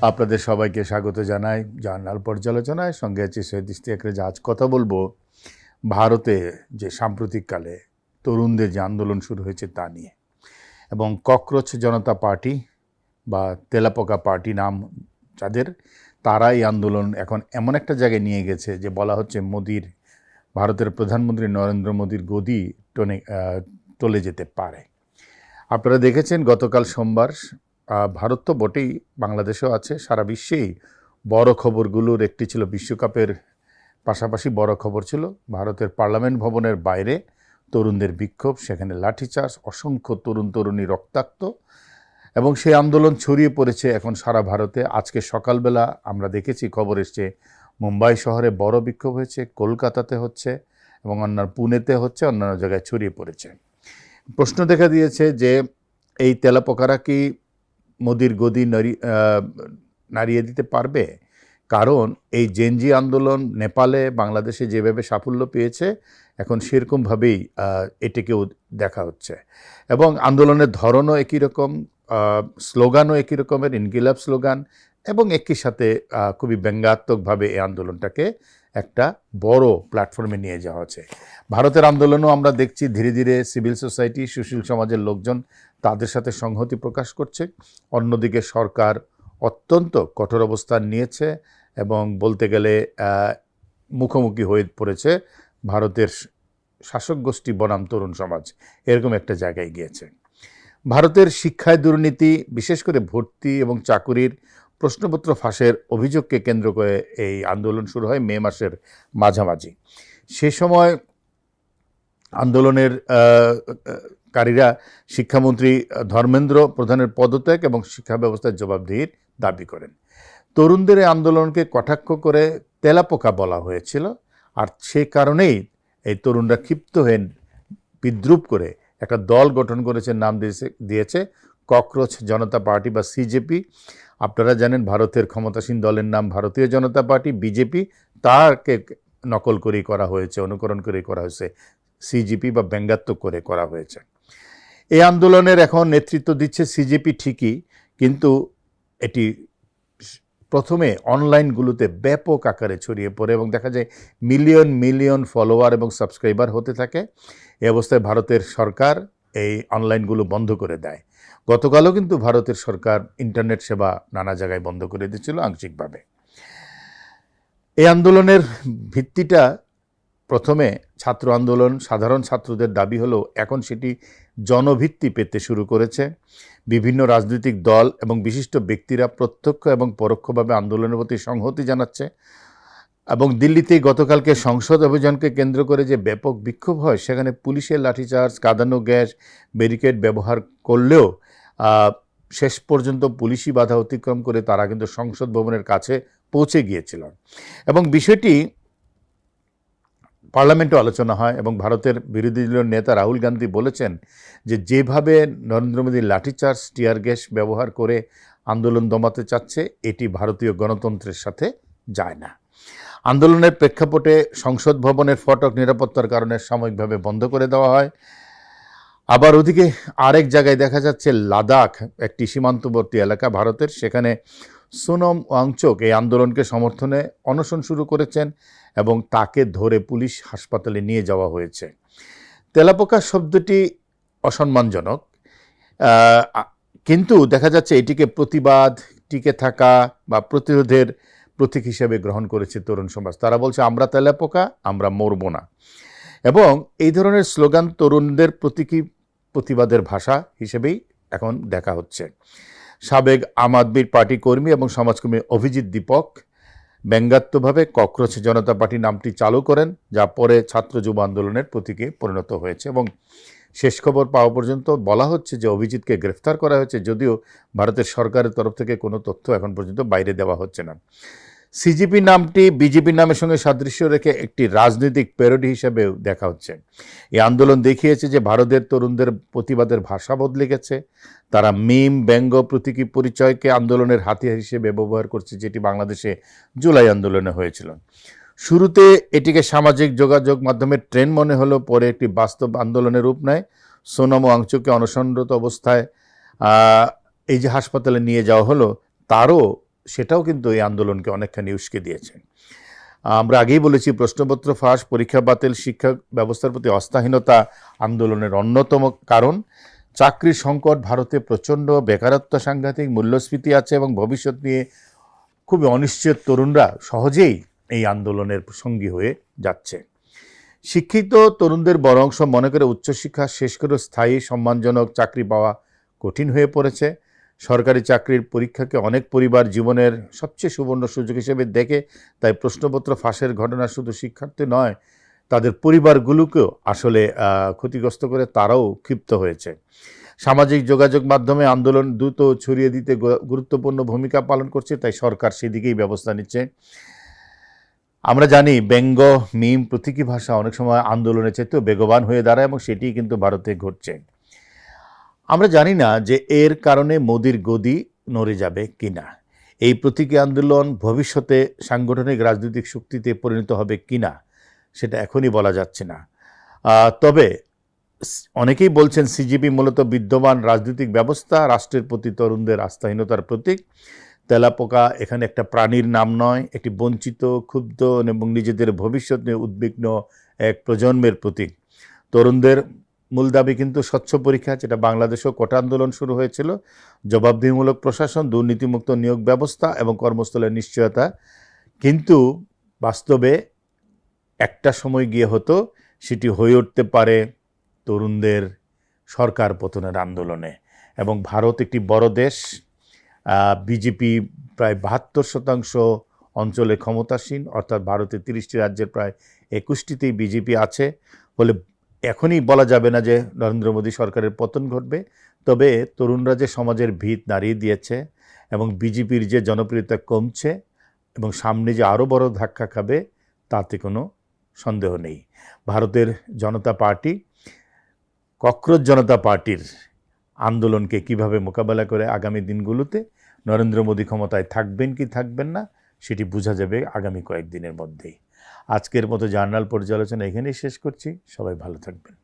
আপনাদের সবাইকে স্বাগত জানাই জার্নাল পর্যালোচনায়। সঙ্গে আছি সৈয়দ ইশতিয়াক রেজা। আজ কথা বলবো ভারতে যে সাম্প্রতিককালে তরুণদের যে আন্দোলন শুরু হয়েছে তা নিয়ে, এবং ককরোচ জনতা পার্টি বা তেলাপোকা পার্টি নাম যাদের, তারা এই আন্দোলন এখন এমন একটা জায়গায় নিয়ে গেছে যে বলা হচ্ছে ভারতের প্রধানমন্ত্রী নরেন্দ্র মোদীর গদি টলে যেতে পারে। আপনারা দেখেছেন গতকাল সোমবার ভারত তো বটেই, বাংলাদেশেও আছে, সারা বিশ্বেই বড় খবরগুলোর একটি ছিল বিশ্বকাপের পাশাপাশি বড় খবর ছিল ভারতের পার্লামেন্ট ভবনের বাইরে তরুণদের বিক্ষোভ, সেখানে লাঠিচার্জ, অসংখ্য তরুণ তরুণী রক্তাক্ত, এবং সেই আন্দোলন ছড়িয়ে পড়েছে এখন সারা ভারতে। আজকে সকালবেলা আমরা দেখেছি, খবর এসছে মুম্বাই শহরে বড় বিক্ষোভ হয়েছে, কলকাতাতে হচ্ছে এবং পুনেতে হচ্ছে, অন্যান্য জায়গায় ছড়িয়ে পড়েছে। প্রশ্ন দেখা দিয়েছে যে এই তেলাপোকারা কি মোদির গদি নাড়িয়ে দিতে পারবে? কারণ এই জেনজি আন্দোলন নেপালে, বাংলাদেশে যেভাবে সাফল্য পেয়েছে, এখন সেরকমভাবেই এটিকেও দেখা হচ্ছে, এবং আন্দোলনের ধরনও একই রকম, স্লোগানও একই রকমের, ইনকিলাব স্লোগান, এবং একই সাথে খুবই ব্যঙ্গাত্মকভাবে এই আন্দোলনটাকে একটা বড় প্ল্যাটফর্মে নিয়ে যাওয়া হচ্ছে। ভারতের আন্দোলনও আমরা দেখছি ধীরে ধীরে সিভিল সোসাইটি, সুশীল সমাজের লোকজন তাদের সাথে সংহতি প্রকাশ করছে। অন্যদিকে সরকার অত্যন্ত কঠোর অবস্থান নিয়েছে এবং বলতে গেলে মুখোমুখি হয়ে পড়েছে ভারতের শাসক গোষ্ঠী বনাম তরুণ সমাজ, এরকম একটা জায়গায় গিয়েছে। ভারতের শিক্ষায় দুর্নীতি, বিশেষ করে ভর্তি এবং চাকুরির প্রশ্নপত্র ফাঁসের অভিযোগকে কেন্দ্র করে এই আন্দোলন শুরু হয় মে মাসের মাঝামাঝি। সে সময় আন্দোলনের কারীরা শিক্ষামন্ত্রী ধর্মেন্দ্র প্রধানের পদত্যাগ এবং শিক্ষা ব্যবস্থার জবাবদিহির দাবি করেন। তরুণদের এই আন্দোলনকে কটাক্ষ করে তেলাপোকা বলা হয়েছিল, আর সে কারণেই এই তরুণরা ক্ষিপ্ত হয়ে বিদ্রুপ করে একটা দল গঠন করেছে, নাম দিয়েছে ককরোচ জনতা পার্টি বা সিজেপি। আপনারা জানেন ভারতের ক্ষমতাসীন দলের নাম ভারতীয় জনতা পার্টি, বিজেপি, তাকে নকল করেই করা হয়েছে, অনুকরণ করেই করা হয়েছে সিজেপি বা ব্যঙ্গাত্মক করে করা হয়েছে। এই আন্দোলনের এখন নেতৃত্ব দিচ্ছে সিজেপি ঠিকই, কিন্তু এটি প্রথমে অনলাইনগুলোতে ব্যাপক আকারে ছড়িয়ে পড়ে এবং দেখা যায় মিলিয়ন মিলিয়ন ফলোয়ার এবং সাবস্ক্রাইবার হতে থাকে। এই অবস্থায় ভারতের সরকার এই অনলাইনগুলো বন্ধ করে দেয়। গতকালও কিন্তু ভারতের সরকার ইন্টারনেট সেবা নানা জায়গায় বন্ধ করে দিয়েছিল আংশিকভাবে। এই আন্দোলনের ভিত্তিটা প্রথমে ছাত্র আন্দোলন, সাধারণ ছাত্রদের দাবি হলেও এখন সেটি জনভিত্তি পেতে শুরু করেছে। বিভিন্ন রাজনৈতিক দল এবং বিশিষ্ট ব্যক্তিরা প্রত্যক্ষ এবং পরোক্ষভাবে আন্দোলনের প্রতি সংহতি জানাচ্ছে, এবং দিল্লিতে গতকালকে সংসদ অভিযানকে কেন্দ্র করে যে ব্যাপক বিক্ষোভ হয়, সেখানে পুলিশের লাঠিচার্জ, কাঁদানো গ্যাস, ব্যারিকেড ব্যবহার করলেও শেষ পর্যন্ত পুলিশি বাধা অতিক্রম করে তারা কিন্তু সংসদ ভবনের কাছে পৌঁছে গিয়েছিল, এবং বিষয়টি পার্লামেন্টে আলোচনা হয়। এবং ভারতের বিরোধী দলীয় নেতা রাহুল গান্ধী বলেছেন যে যেভাবে নরেন্দ্র মোদী লাঠিচার্জ, টিয়ার গ্যাস ব্যবহার করে আন্দোলন দমাতে চাচ্ছে, এটি ভারতীয় গণতন্ত্রের সাথে যায় না। আন্দোলনের প্রেক্ষাপটে সংসদ ভবনের ফটক নিরাপত্তার কারণে সাময়িকভাবে বন্ধ করে দেওয়া হয়। আবার ওদিকে আরেক জায়গায় দেখা যাচ্ছে লাদাখ, একটি সীমান্তবর্তী এলাকা ভারতের, সেখানে সোনম ওয়াংচুক এই আন্দোলনকে সমর্থনে অনশন শুরু করেছেন এবং তাকে ধরে পুলিশ হাসপাতালে নিয়ে যাওয়া হয়েছে। তেলাপোকা শব্দটি অসম্মানজনক, কিন্তু দেখা যাচ্ছে এটিকে প্রতিবাদ, টিকে থাকা বা প্রতিরোধের প্রতীক হিসেবে গ্রহণ করেছে তরুণ সমাজ। তারা বলছে আমরা তেলাপোকা, আমরা মরব না, এবং এই ধরনের স্লোগান তরুণদের প্রতিবাদের ভাষা হিসেবেই এখন দেখা হচ্ছে। সাবেক আম আদমি পার্টি কর্মী এবং সমাজকর্মী অভিজিৎ দীপক ব্যঙ্গাত্মকভাবে ককরোচ জনতা পার্টি নামটি চালু করেন, যা পরে ছাত্র যুব আন্দোলনের প্রতীকে পরিণত হয়েছে, এবং শেষ খবর পাওয়া পর্যন্ত বলা হচ্ছে যে অভিজিৎকে গ্রেফতার করা হয়েছে, যদিও ভারতের সরকারের তরফ থেকে কোনো তথ্য এখন পর্যন্ত বাইরে দেওয়া হচ্ছে না। সিজেপি নামটি বিজেপির নামের সঙ্গে সাদৃশ্য রেখে একটি রাজনৈতিক প্যারোডি হিসেবেও দেখা হচ্ছে। এই আন্দোলন দেখিয়েছে যে ভারতের তরুণদের প্রতিবাদের ভাষা বদলে গেছে। তারা মিম, ব্যঙ্গ, প্রতীকী পরিচয়কে আন্দোলনের হাতিয়ার হিসেবে ব্যবহার করছে, যেটি বাংলাদেশে জুলাই আন্দোলনে হয়েছিল। শুরুতে এটিকে সামাজিক যোগাযোগ মাধ্যমের ট্রেন্ড মনে হলো, পরে একটি বাস্তব আন্দোলনের রূপ নেয়। সোনম ওয়াংচুককে অনশনরত অবস্থায় এই যে হাসপাতালে নিয়ে যাওয়া হলো, তারও সেটাও কিন্তু এই আন্দোলনকে অনেকখানি উস্কে দিয়েছে। আমরা আগেই বলেছি, প্রশ্নপত্র ফাঁস, পরীক্ষা বাতিল, শিক্ষা ব্যবস্থার প্রতি অস্থাহীনতা আন্দোলনের অন্যতম কারণ। চাকরির সংকট ভারতে প্রচণ্ড, বেকারত্ব সাংঘাতিক, মূল্যস্ফীতি আছে এবং ভবিষ্যৎ নিয়ে খুবই অনিশ্চিত। তরুণরা সহজেই এই আন্দোলনের সঙ্গী হয়ে যাচ্ছে। শিক্ষিত তরুণদের বড় অংশ মনে করে উচ্চশিক্ষা শেষ করে স্থায়ী সম্মানজনক চাকরি পাওয়া কঠিন হয়ে পড়েছে। সরকারি চাকরির পরীক্ষাকে অনেক পরিবার জীবনের সবচেয়ে সুবর্ণ সুযোগ হিসেবে দেখে। তাই প্রশ্নপত্র ফাঁসের ঘটনা শুধু শিক্ষার্থী নয়, তাদের পরিবারগুলোকেও আসলে ক্ষতিগ্রস্ত করে, তারাও ক্ষিপ্ত হয়েছে। সামাজিক যোগাযোগ মাধ্যমে আন্দোলন দ্রুত ছড়িয়ে দিতে গুরুত্বপূর্ণ ভূমিকা পালন করছে, তাই সরকার সেদিকেই ব্যবস্থা নিচ্ছে। আমরা জানি ব্যঙ্গ, মিম, প্রতীকী ভাষা অনেক সময় আন্দোলনের চেয়েও বেগবান হয়ে দাঁড়ায় এবং সেটি কিন্তু ভারতে ঘটছে। আমরা জানি না যে এর কারণে মোদির গদি নড়ে যাবে কিনা, এই প্রতীকী আন্দোলন ভবিষ্যতে সাংগঠনিক রাজনৈতিক শক্তিতে পরিণত হবে কিনা সেটা এখনই বলা যাচ্ছে না। তবে অনেকেই বলছেন সিজিপি মূলত বিদ্যমান রাজনৈতিক ব্যবস্থা, রাষ্ট্রের প্রতি তরুণদের আস্থাহীনতার প্রতীক। তেলাপোকা এখানে একটা প্রাণীর নাম নয়, একটি বঞ্চিত, ক্ষুব্ধ এবং নিজেদের ভবিষ্যৎ নিয়ে উদ্বিগ্ন এক প্রজন্মের প্রতীক। তরুণদের মূল দাবি কিন্তু স্বচ্ছ পরীক্ষা, যেটা বাংলাদেশেও কোটা আন্দোলন শুরু হয়েছিল, জবাবদিহিমূলক প্রশাসন, দুর্নীতিমুক্ত নিয়োগ ব্যবস্থা এবং কর্মস্থলের নিশ্চয়তা। কিন্তু বাস্তবে একটা সময় গিয়ে হতো সেটি হয়ে উঠতে পারে তরুণদের সরকার পতনের আন্দোলনে। এবং ভারত একটি বড় দেশ, বিজেপি প্রায় 72% অঞ্চলে ক্ষমতাসীন, অর্থাৎ ভারতের 30টি রাজ্যের প্রায় 21টিতেই বিজেপি আছে। ফলে এখনই বলা যাবে না যে নরেন্দ্র মোদী সরকারের পতন ঘটবে। তবে তরুণরা যে সমাজের ভিত নাড়িয়ে দিয়েছে এবং বিজেপির যে জনপ্রিয়তা কমছে এবং সামনে যে আরও বড় ধাক্কা খাবে, তাতে কোনো সন্দেহ নেই। ভারতের জনতা পার্টি, ককরোচ জনতা পার্টির আন্দোলনকে কিভাবে মোকাবেলা করে আগামী দিনগুলোতে নরেন্দ্র মোদী ক্ষমতায় থাকবেন কি থাকবেন না, সেটি বোঝা যাবে আগামী কয়েকদিনের মধ্যেই। আজকের মতো জার্নাল পর্যালোচনা এখানেই শেষ করছি। সবাই ভালো থাকবেন।